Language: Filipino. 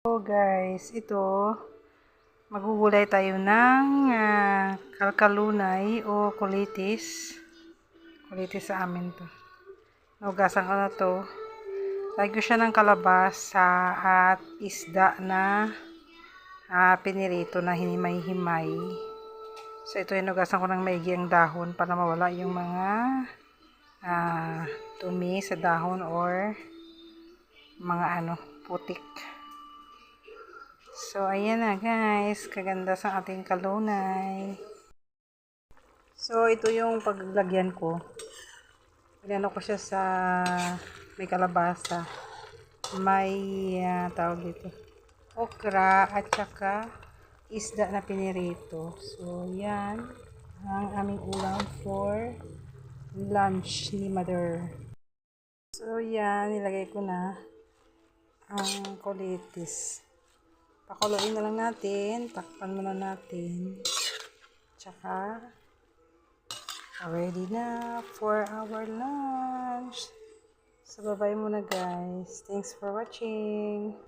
So guys, ito magugulay tayo ng kalkalunay o kulitis. Kulitis sa amin to. Nugasan ko na to. Lagyan ko siya ng kalabasa at isda na pinirito na hinimay-himay. So ito hinugasan ko ng maigi ang dahon para mawala yung mga tumi sa dahon or mga putik. So, ayan na guys. Kaganda sa ating kalunay. So, ito yung paglagyan ko. Inano ko siya sa may kalabasa. May tawag dito. Okra at saka isda na pinirito. So, yan ang aming ulam for lunch ni Mother. So, yan. Nilagay ko na ang kulitis. Pakuluin na lang natin. Takpan muna natin. Tsaka, ready na for our lunch. So, bye-bye muna guys. Thanks for watching.